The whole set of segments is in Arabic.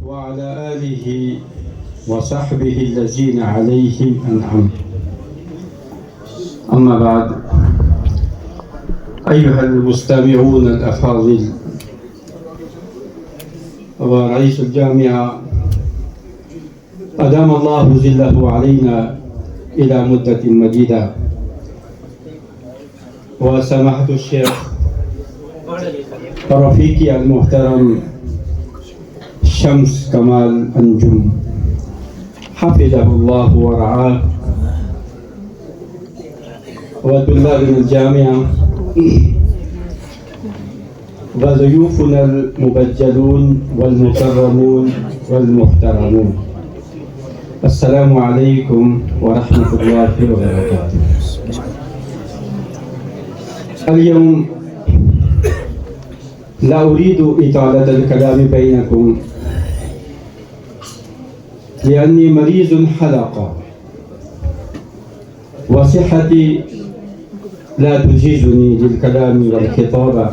وعلى آله وصحبه الذين عليهم أنعم. أما بعد، أيها المستمعون الأفاضل ورئيس الجامعة أدام الله ظله علينا إلى مدة مديدة، وسماحة الشيخ رفيقي المحترم شمس كمال أنجم حفظه الله ورعاه، وطلابنا الجامعة وضيوفنا المبجلون والمكرمون والمحترمون، السلام عليكم ورحمة الله وبركاته. اليوم لا أريد إطالة الكلام بينكم لأني مريض حلقة وصحتي لا تجيزني للكلام والخطابة،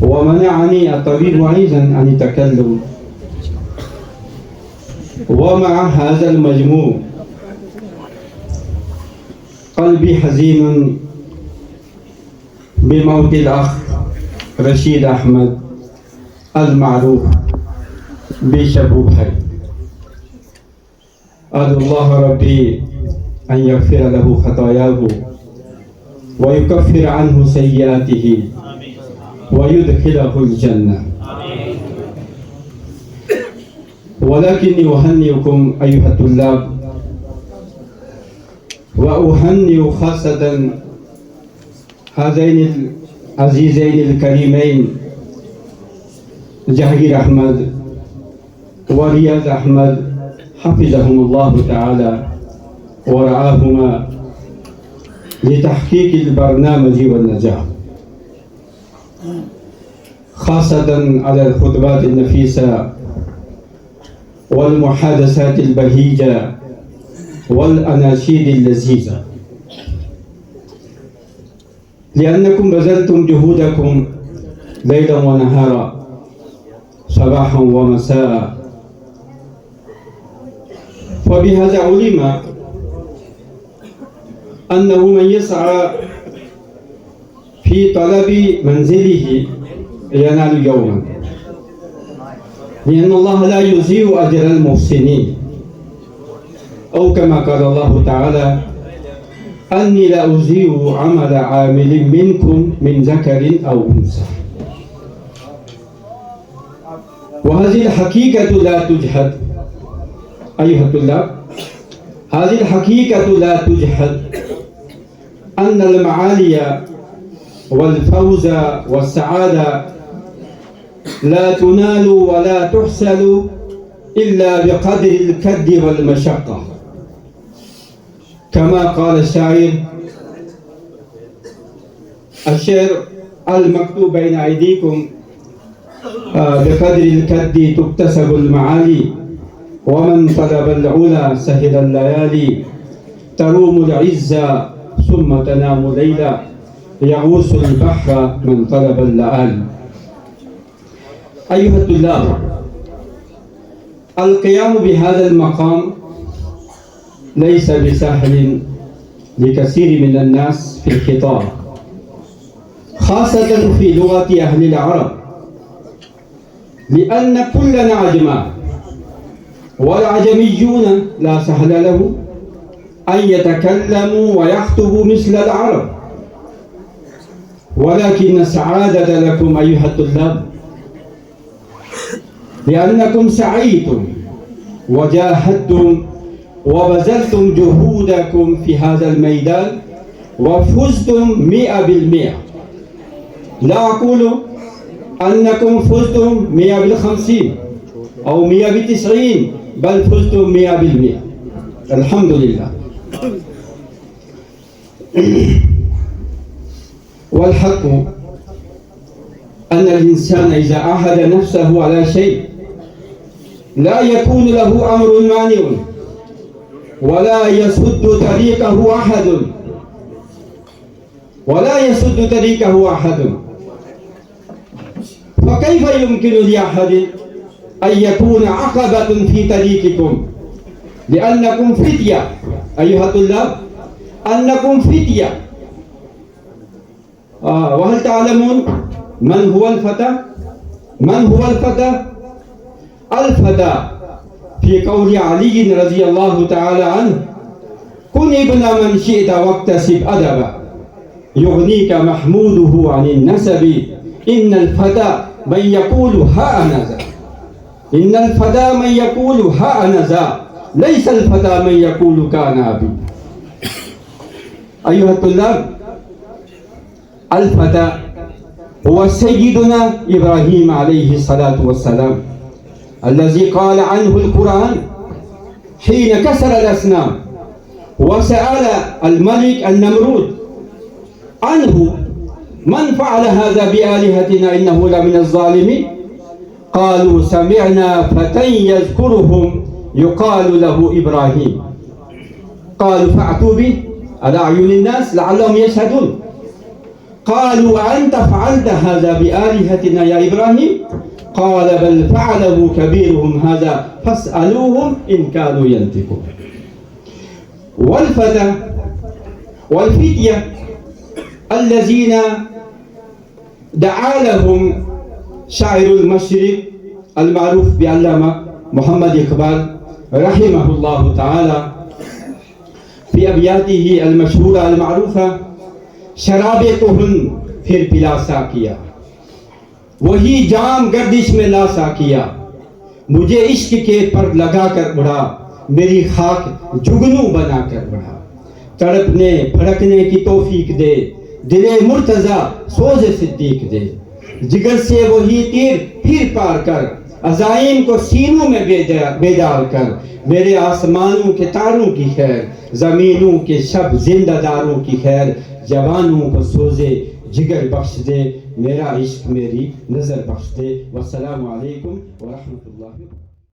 ومنعني الطبيب أيضا عن التكلم. ومع هذا المجموع قلبي حزين بموت الأخ رشيد أحمد المعروف بشبوبهي. أدعو الله ربي أن يغفر له خطاياه ويكفر عنه سيئاته ويدخله الجنة. ولكني أهنئكم أيها الطلاب، وأهنئ خاصة هذين العزيزين الكريمين جهير أحمد ورياض أحمد حفظهم الله تعالى ورعاهما لتحقيق البرنامج والنجاح، خاصة على الخطبات النفيسة والمحادثات البهيجة والأناشيد اللذيذة، لأنكم بذلتم جهودكم ليلا ونهارا صباحا ومساء. وبهذا علم أنه من يسعى في طلب منزله ينال يوما، لأن الله لا يضيع أجر المحسنين، أو كما قال الله تعالى: أني لا أضيع عمل عامل منكم من ذكر أو أنثى. وهذه الحقيقة لا تجحد أيها الطلاب، هذه الحقيقة لا تجحد، أن المعالي والفوز والسعادة لا تنال ولا تحصل إلا بقدر الكد والمشقة، كما قال الشاعر: الشعر المكتوب بين أيديكم بقدر الكد تكتسب المعالي، ومن طلب العلا سهل الليالي، تروم العزة ثم تنام ليلا، يغوص البحر من طلب اللآلي. أيها الطلاب، القيام بهذا المقام ليس بسهل لكثير من الناس في الخطاب، خاصة في لغة أهل العرب، لأن كلنا عجماء، والعجميون لا سهل له أن يتكلموا ويخطبوا مثل العرب. ولكن السعادة لكم أيها الطلاب، لأنكم سعيتم وجاهدتم وبذلتم جهودكم في هذا الميدان وفزتم 100%. لا أقول أنكم فزتم 150 أو 190، بل فزتم 100%. الحمد لله. والحق أن الإنسان إذا عاهد نفسه على شيء لا يكون له أمر مانع ولا يسد طريقه أحد، ولا يسد طريقه أحد. فكيف يمكن لأحد أن يكون عقبة في طريقكم لأنكم فتية أيها الطلاب، أنكم فتية. وهل تعلمون من هو الفتى؟ من هو الفتى؟ الفتى في قول علي رضي الله تعالى عنه: كن ابن من شئت واكتسب أدبا يغنيك محموده عن النسب إن الفتى من يقول ها أنا ذا، إن الفتى من يقول ها أنا ذا ليس الفتى من يقول كان أبي. أيها الطلاب، الفتى هو سيدنا إبراهيم عليه الصلاة والسلام الذي قال عنه القرآن حين كسر الأصنام وسأل الملك النمرود عنه: من فعل هذا بآلهتنا إنه لمن الظالمين؟ قالوا: سمعنا فتى يذكرهم يقال له إبراهيم. قالوا: فأتوا به على أعين الناس لعلهم يشهدون. قالوا: أنت فعلت هذا بآلهتنا يا إبراهيم؟ قال: بل فعله كبيرهم هذا فاسألوهم إن كانوا ينطقون. والفتى والفتية الذين دعا لهم شاعر المشرق المعروف بعلامة محمد إقبال رحمه الله تعالى في أبياته المشهورة المعروفة: शराब तुहन फिर पिलासा किया, वही जाम गर्दिश में लासा किया, मुझे इश्क के पर लगा कर उड़ा, मेरी खाक जुगनू बना कर बढ़ा। तड़पने फड़कने की तौफीक दे, दिले मुर्तजा सोज सिद्दीक दे, जिगर से वही तीर फिर पार कर, अजाइम को सीनों में बेदार कर, मेरे आसमानों के तारों की खैर, जमीनों के शब जिंदादारों की खैर, जवानों को सोजे जिगर बख्श दे, मेरा इश्क मेरी नजर बख्श दे। वस्सलामु अलैकुम व रहमतुल्लाहि।